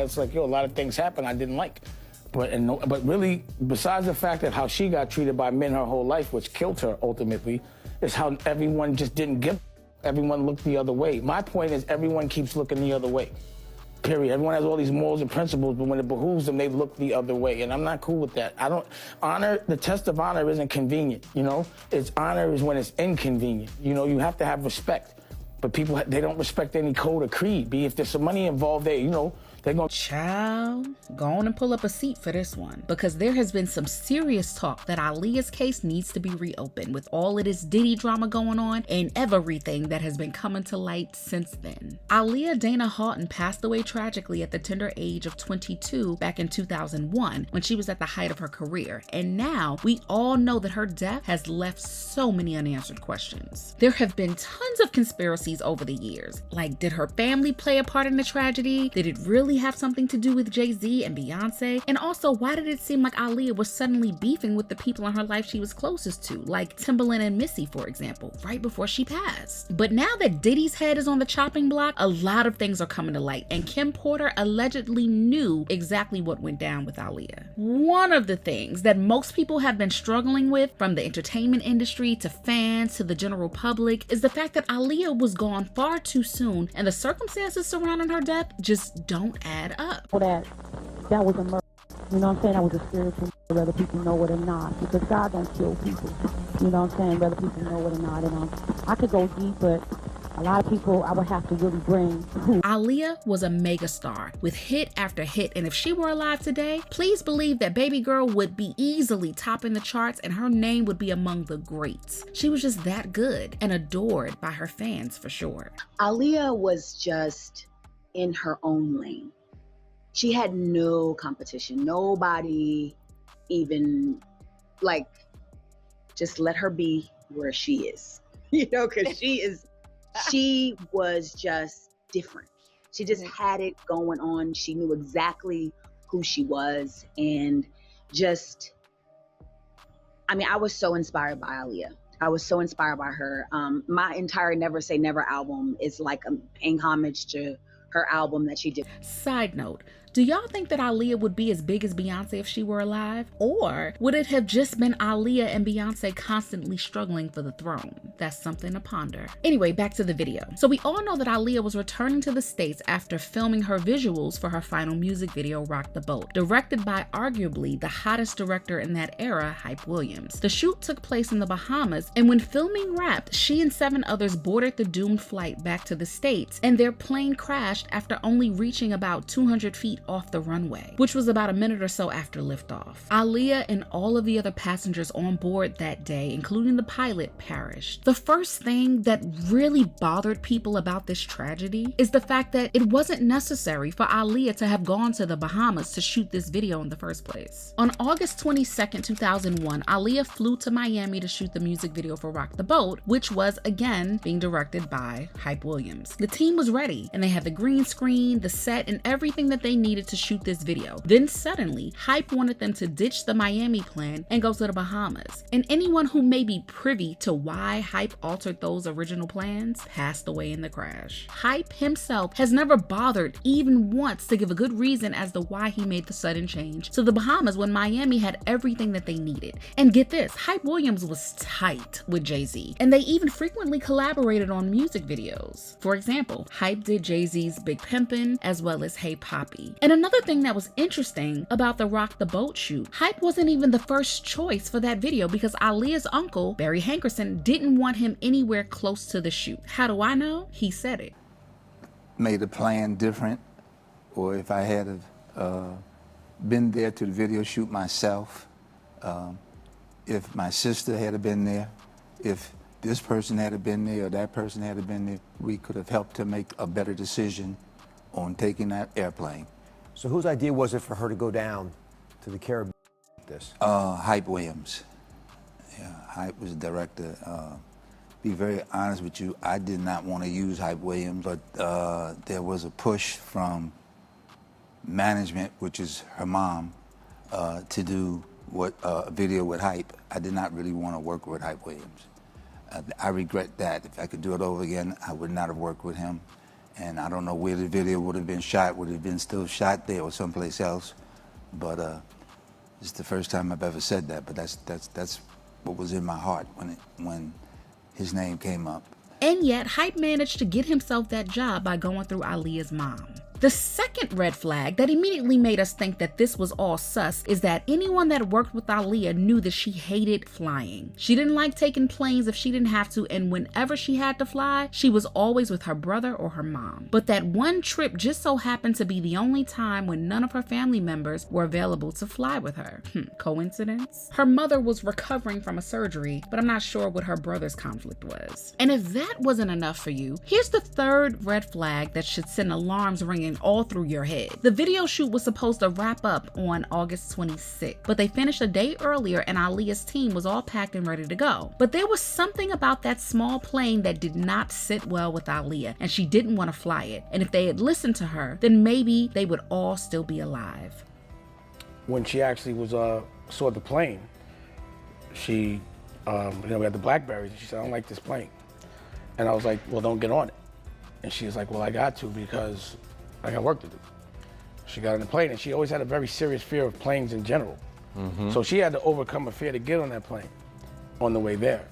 it's like, yo, a lot of things happen I didn't like. But really, besides the fact that how she got treated by men her whole life, which killed her ultimately, is how everyone just didn't give. Everyone looked the other way. My point is everyone keeps looking the other way. Period. Everyone has all these morals and principles, but when it behooves them, they look the other way, and I'm not cool with that. The test of honor isn't convenient, you know? Honor is when it's inconvenient. You know, you have to have respect, but people, they don't respect any code or creed. If there's some money involved there, you know, they're gonna... Child, go on and pull up a seat for this one, because there has been some serious talk that Aaliyah's case needs to be reopened with all of this Diddy drama going on and everything that has been coming to light since then. Aaliyah Dana Haughton passed away tragically at the tender age of 22 back in 2001 when she was at the height of her career, and now we all know that her death has left so many unanswered questions. There have been tons of conspiracies over the years, like did her family play a part in the tragedy? Did it really have something to do with Jay Z and Beyonce? And also, why did it seem like Aaliyah was suddenly beefing with the people in her life she was closest to, like Timbaland and Missy, for example, right before she passed? But now that Diddy's head is on the chopping block, a lot of things are coming to light, and Kim Porter allegedly knew exactly what went down with Aaliyah. One of the things that most people have been struggling with, from the entertainment industry to fans to the general public, is the fact that Aaliyah was gone far too soon, and the circumstances surrounding her death just don't add up. That was a murder. You know what I'm saying? That was a spiritual murder, whether people know it or not. Because God don't kill people. You know what I'm saying? Whether people know it or not. And I could go deep, but a lot of people I would have to really bring. Aaliyah was a megastar with hit after hit, and if she were alive today, please believe that baby girl would be easily topping the charts and her name would be among the greats. She was just that good and adored by her fans for sure. Aaliyah was just in her own lane. She had no competition. Nobody even, like, just let her be where she is. You know, because she was just different. She just had it going on. She knew exactly who she was. And just, I mean, I was so inspired by Aaliyah. I was so inspired by her. My entire Never Say Never album is like paying homage to her album that she did. Side note, do y'all think that Aaliyah would be as big as Beyonce if she were alive? Or would it have just been Aaliyah and Beyonce constantly struggling for the throne? That's something to ponder. Anyway, back to the video. So we all know that Aaliyah was returning to the States after filming her visuals for her final music video, Rock the Boat, directed by arguably the hottest director in that era, Hype Williams. The shoot took place in the Bahamas, and when filming wrapped, she and 7 others boarded the doomed flight back to the States, and their plane crashed after only reaching about 200 feet off the runway, which was about a minute or so after liftoff. Aaliyah and all of the other passengers on board that day, including the pilot, perished. The first thing that really bothered people about this tragedy is the fact that it wasn't necessary for Aaliyah to have gone to the Bahamas to shoot this video in the first place. On August 22nd, 2001, Aaliyah flew to Miami to shoot the music video for Rock the Boat, which was again being directed by Hype Williams. The team was ready, and they had the green screen, the set, and everything that they needed to shoot this video. Then suddenly, Hype wanted them to ditch the Miami plan and go to the Bahamas. And anyone who may be privy to why Hype altered those original plans passed away in the crash. Hype himself has never bothered even once to give a good reason as to why he made the sudden change to the Bahamas when Miami had everything that they needed. And get this, Hype Williams was tight with Jay Z, and they even frequently collaborated on music videos. For example, Hype did Jay Z's Big Pimpin' as well as Hey Poppy. And another thing that was interesting about the Rock the Boat shoot, Hype wasn't even the first choice for that video because Aaliyah's uncle, Barry Hankerson, didn't want him anywhere close to the shoot. How do I know? He said it. Made a plan different, or if I had been there to the video shoot myself, if my sister had been there, if this person had been there or that person had been there, we could have helped to make a better decision on taking that airplane. So whose idea was it for her to go down to the Caribbean like this? Hype Williams. Yeah, Hype was the director. Be very honest with you, I did not want to use Hype Williams, but there was a push from management, which is her mom, to do a video with Hype. I did not really want to work with Hype Williams. I regret that. If I could do it over again, I would not have worked with him. And I don't know where the video would have been shot. Would it have been still shot there or someplace else? But it's the first time I've ever said that. But that's what was in my heart when his name came up. And yet, Hype managed to get himself that job by going through Aaliyah's mom. The second red flag that immediately made us think that this was all sus is that anyone that worked with Aaliyah knew that she hated flying. She didn't like taking planes if she didn't have to, and whenever she had to fly, she was always with her brother or her mom. But that one trip just so happened to be the only time when none of her family members were available to fly with her. Coincidence? Her mother was recovering from a surgery, but I'm not sure what her brother's conflict was. And if that wasn't enough for you, here's the third red flag that should send alarms ringing all through your head. The video shoot was supposed to wrap up on August 26th, but they finished a day earlier and Aaliyah's team was all packed and ready to go. But there was something about that small plane that did not sit well with Aaliyah, and she didn't want to fly it. And if they had listened to her, then maybe they would all still be alive. When she actually was saw the plane, she, we had the Blackberries, and she said, "I don't like this plane." And I was like, "Well, don't get on it." And she was like, "Well, I got to because I got work to do." She got on the plane, and she always had a very serious fear of planes in general. So she had to overcome a fear to get on that plane on the way there.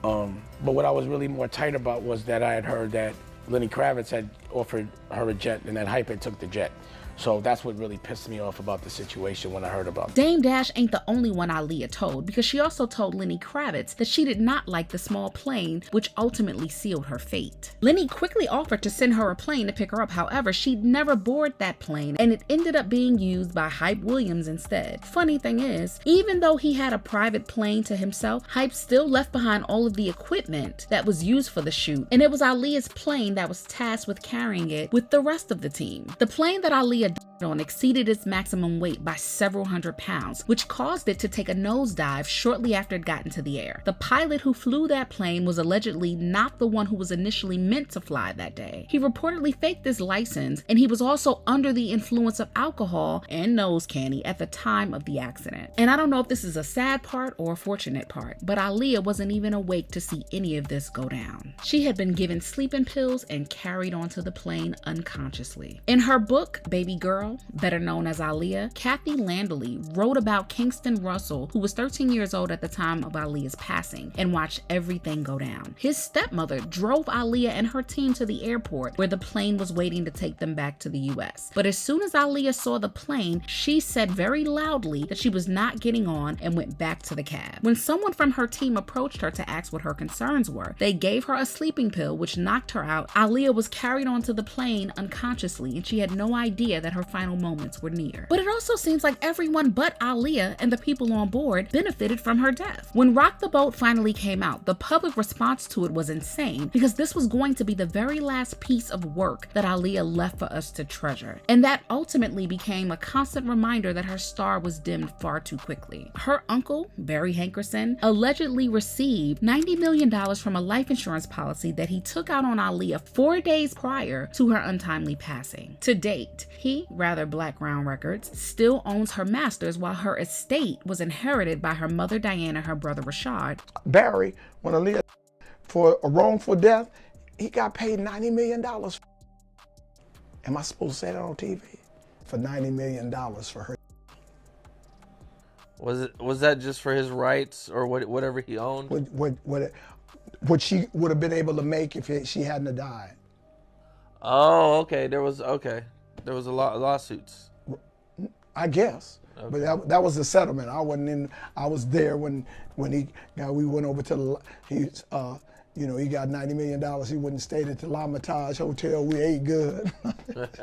But what I was really more tight about was that I had heard that Lenny Kravitz had offered her a jet and that Hype had took the jet. So that's what really pissed me off about the situation when I heard about it. Dame Dash ain't the only one Aaliyah told, because she also told Lenny Kravitz that she did not like the small plane, which ultimately sealed her fate. Lenny quickly offered to send her a plane to pick her up. However, she'd never board that plane, and it ended up being used by Hype Williams instead. Funny thing is, even though he had a private plane to himself, Hype still left behind all of the equipment that was used for the shoot, and it was Aaliyah's plane that was tasked with carrying it with the rest of the team. The plane that Aaliyah on exceeded its maximum weight by several hundred pounds, which caused it to take a nosedive shortly after it got into the air. The pilot who flew that plane was allegedly not the one who was initially meant to fly that day. He reportedly faked his license, and he was also under the influence of alcohol and nose candy at the time of the accident. And I don't know if this is a sad part or a fortunate part, but Aaliyah wasn't even awake to see any of this go down. She had been given sleeping pills and carried onto the plane unconsciously. In her book, Baby Girl, better known as Aaliyah, Kathy Landley wrote about Kingston Russell, who was 13 years old at the time of Aaliyah's passing, and watched everything go down. His stepmother drove Aaliyah and her team to the airport where the plane was waiting to take them back to the US. But as soon as Aaliyah saw the plane, she said very loudly that she was not getting on and went back to the cab. When someone from her team approached her to ask what her concerns were, they gave her a sleeping pill which knocked her out. Aaliyah was carried onto the plane unconsciously, and she had no idea that her final moments were near. But it also seems like everyone but Aaliyah and the people on board benefited from her death. When Rock the Boat finally came out, the public response to it was insane, because this was going to be the very last piece of work that Aaliyah left for us to treasure. And that ultimately became a constant reminder that her star was dimmed far too quickly. Her uncle, Barry Hankerson, allegedly received $90 million from a life insurance policy that he took out on Aaliyah 4 days prior to her untimely passing. To date, he, rather Blackground Records, still owns her masters, while her estate was inherited by her mother Diana, her brother Rashad. Barry, when Aaliyah for a wrongful death, he got paid $90 million. Am I supposed to say that on TV? For $90 million for her. Was that just for his rights or whatever he owned? What she would have been able to make if she hadn't have died. Oh, okay. There was a lot of lawsuits. I guess, Okay. but that was the settlement. I wasn't in. I was there when we went over to he got $90 million. He wouldn't stay at the L'Hermitage Hotel. We ate good.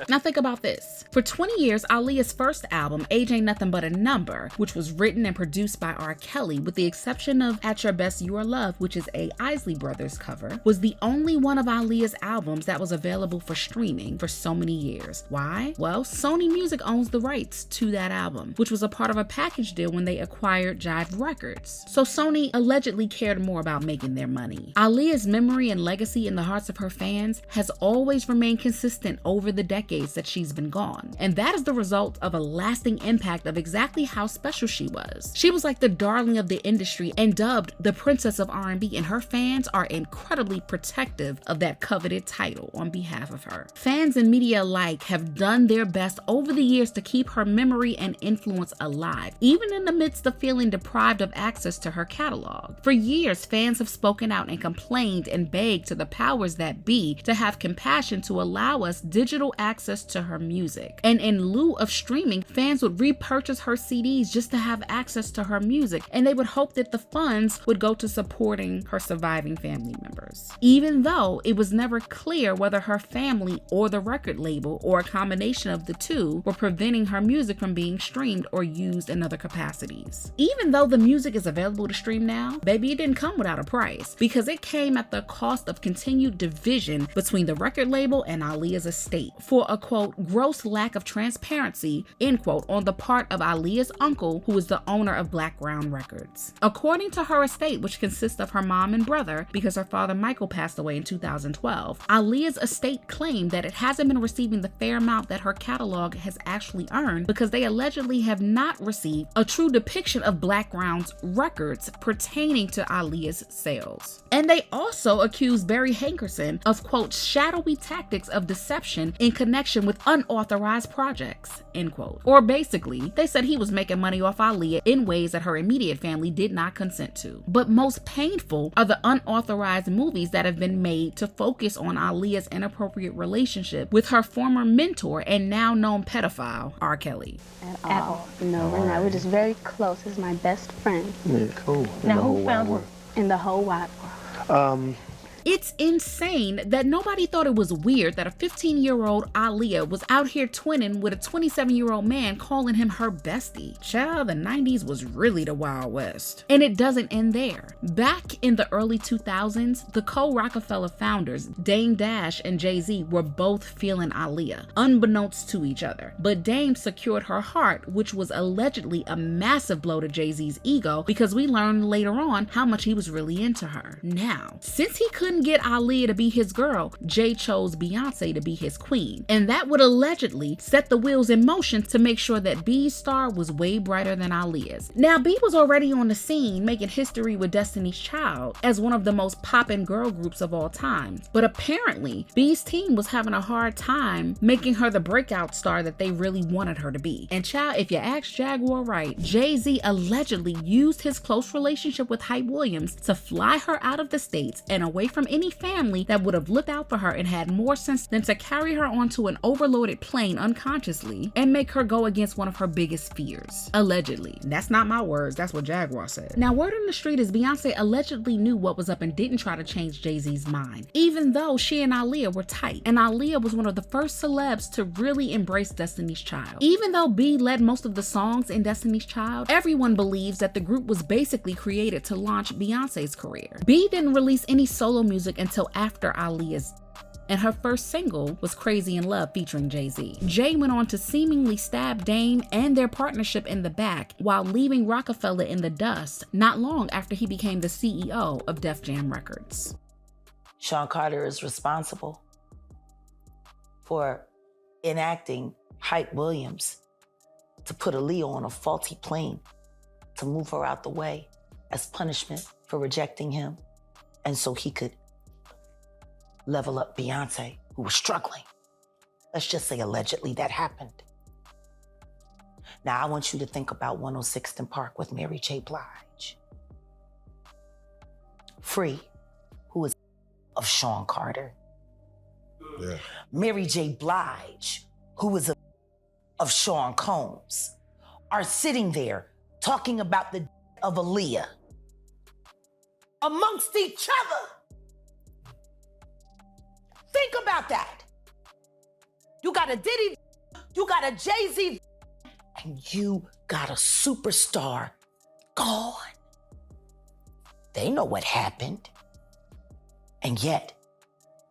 Now think about this. For 20 years, Aaliyah's first album, Age Ain't Nothing But a Number, which was written and produced by R. Kelly, with the exception of At Your Best You Are Loved, which is a Isley Brothers cover, was the only one of Aaliyah's albums that was available for streaming for so many years. Why? Well, Sony Music owns the rights to that album, which was a part of a package deal when they acquired Jive Records. So Sony allegedly cared more about making their money. Aaliyah Aaliyah's memory and legacy in the hearts of her fans has always remained consistent over the decades that she's been gone. And that is the result of a lasting impact of exactly how special she was. She was like the darling of the industry and dubbed the Princess of R&B, and her fans are incredibly protective of that coveted title on behalf of her. Fans and media alike have done their best over the years to keep her memory and influence alive, even in the midst of feeling deprived of access to her catalog. For years, fans have spoken out and complained and begged to the powers that be to have compassion to allow us digital access to her music. And in lieu of streaming, fans would repurchase her CDs just to have access to her music, and they would hope that the funds would go to supporting her surviving family members. Even though it was never clear whether her family or the record label or a combination of the two were preventing her music from being streamed or used in other capacities. Even though the music is available to stream now, baby, it didn't come without a price, because it came at the cost of continued division between the record label and Aaliyah's estate for a, quote, gross lack of transparency, end quote, on the part of Aaliyah's uncle, who is the owner of Black Ground Records. According to her estate, which consists of her mom and brother, because her father Michael passed away in 2012, Aaliyah's estate claimed that it hasn't been receiving the fair amount that her catalog has actually earned, because they allegedly have not received a true depiction of Black Ground's records pertaining to Aaliyah's sales. And they also accused Barry Hankerson of, quote, shadowy tactics of deception in connection with unauthorized projects, end quote. Or basically, they said he was making money off Aaliyah in ways that her immediate family did not consent to. But most painful are the unauthorized movies that have been made to focus on Aaliyah's inappropriate relationship with her former mentor and now known pedophile, R. Kelly. At all. No, we're not. We're just very close. He's my best friend. Yeah, cool. Now, who found him? In the whole wide world. It's insane that nobody thought it was weird that a 15-year-old Aaliyah was out here twinning with a 27-year-old man calling him her bestie. Child, the 90s was really the Wild West. And it doesn't end there. Back in the early 2000s, the co-Rockefeller founders, Dame Dash and Jay Z, were both feeling Aaliyah, unbeknownst to each other. But Dame secured her heart, which was allegedly a massive blow to Jay Z's ego, because we learned later on how much he was really into her. Now, since he couldn't get Aaliyah to be his girl, Jay chose Beyonce to be his queen. And that would allegedly set the wheels in motion to make sure that B's star was way brighter than Aaliyah's. Now, B was already on the scene making history with Destiny's Child as one of the most poppin' girl groups of all time. But apparently, B's team was having a hard time making her the breakout star that they really wanted her to be. And child, if you ask Jaguar right, Jay Z allegedly used his close relationship with Hype Williams to fly her out of the States and away from any family that would have looked out for her and had more sense than to carry her onto an overloaded plane unconsciously and make her go against one of her biggest fears. Allegedly. That's not my words, that's what Jaguar said. Now, word on the street is Beyonce allegedly knew what was up and didn't try to change Jay-Z's mind, even though she and Aaliyah were tight. And Aaliyah was one of the first celebs to really embrace Destiny's Child. Even though B led most of the songs in Destiny's Child, everyone believes that the group was basically created to launch Beyonce's career. B didn't release any solo music until after Aaliyah's, and her first single was Crazy in Love featuring Jay Z. Jay went on to seemingly stab Dame and their partnership in the back while leaving Rockefeller in the dust not long after he became the CEO of Def Jam Records. Sean Carter is responsible for enacting Hype Williams to put Aaliyah on a faulty plane to move her out the way as punishment for rejecting him, and so he could level up Beyonce, who was struggling. Let's just say allegedly that happened. Now I want you to think about 106th and Park with Mary J. Blige. Free, who is of Sean Carter. Yeah. Mary J. Blige, who is of Sean Combs, are sitting there talking about the of Aaliyah amongst each other. Think about that. You got a Diddy, you got a Jay Z, and you got a superstar gone. They know what happened. And yet,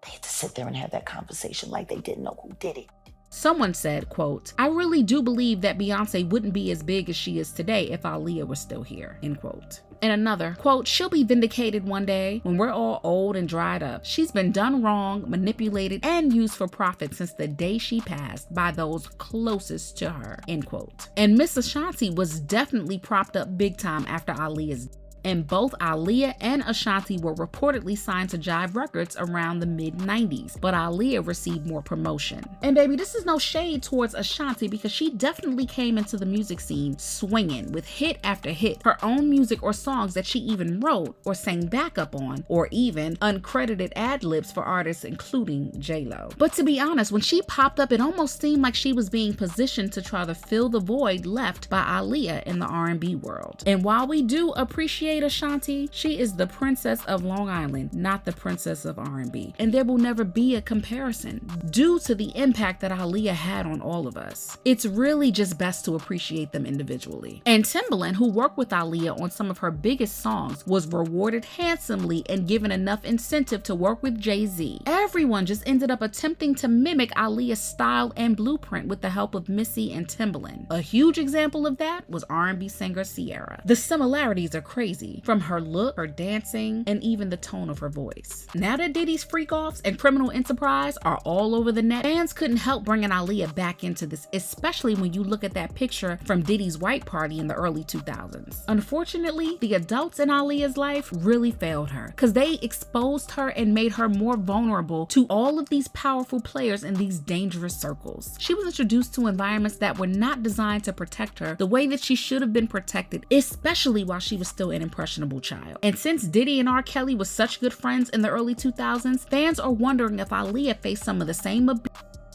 they had to sit there and have that conversation like they didn't know who did it. Someone said, quote, "I really do believe that Beyonce wouldn't be as big as she is today if Aaliyah were still here," end quote. And another, quote, "She'll be vindicated one day when we're all old and dried up. She's been done wrong, manipulated, and used for profit since the day she passed by those closest to her," end quote. And Miss Ashanti was definitely propped up big time after Aaliyah's death. And both Aaliyah and Ashanti were reportedly signed to Jive Records around the mid-90s, but Aaliyah received more promotion. And baby, this is no shade towards Ashanti because she definitely came into the music scene swinging with hit after hit, her own music or songs that she even wrote or sang backup on, or even uncredited ad-libs for artists including J-Lo. But to be honest, when she popped up, it almost seemed like she was being positioned to try to fill the void left by Aaliyah in the R&B world. And while we do appreciate Ashanti, she is the princess of Long Island, not the princess of R&B. And there will never be a comparison due to the impact that Aaliyah had on all of us. It's really just best to appreciate them individually. And Timbaland, who worked with Aaliyah on some of her biggest songs, was rewarded handsomely and given enough incentive to work with Jay Z. Everyone just ended up attempting to mimic Aaliyah's style and blueprint with the help of Missy and Timbaland. A huge example of that was R&B singer Ciara. The similarities are crazy, from her look, her dancing, and even the tone of her voice. Now that Diddy's freak-offs and criminal enterprise are all over the net, fans couldn't help bringing Aaliyah back into this, especially when you look at that picture from Diddy's white party in the early 2000s. Unfortunately, the adults in Aaliyah's life really failed her because they exposed her and made her more vulnerable to all of these powerful players in these dangerous circles. She was introduced to environments that were not designed to protect her the way that she should have been protected, especially while she was still an impressionable child. And since Diddy and R. Kelly were such good friends in the early 2000s, fans are wondering if Aaliyah faced some of the same abuse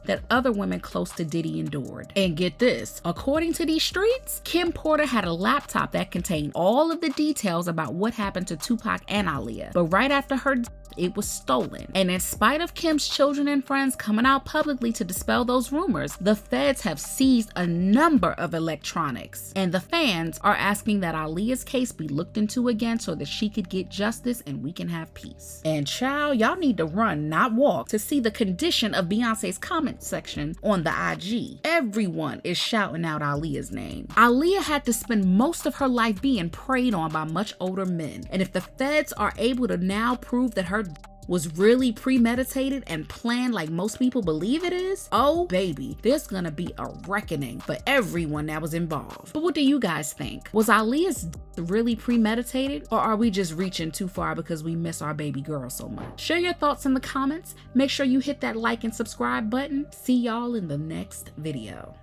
that other women close to Diddy endured. And get this, according to these streets, Kim Porter had a laptop that contained all of the details about what happened to Tupac and Aaliyah. But right after her death, it was stolen. And in spite of Kim's children and friends coming out publicly to dispel those rumors, the feds have seized a number of electronics. And the fans are asking that Aaliyah's case be looked into again so that she could get justice and we can have peace. And child, y'all need to run, not walk, to see the condition of Beyonce's comment section on the IG. Everyone is shouting out Aaliyah's name. Aaliyah had to spend most of her life being preyed on by much older men. And if the feds are able to now prove that her was really premeditated and planned like most people believe it is, oh baby, there's gonna be a reckoning for everyone that was involved. But what do you guys think? Was Aaliyah's death really premeditated, or are we just reaching too far because we miss our baby girl so much? Share your thoughts in the comments. Make sure you hit that like and subscribe button. See y'all in the next video.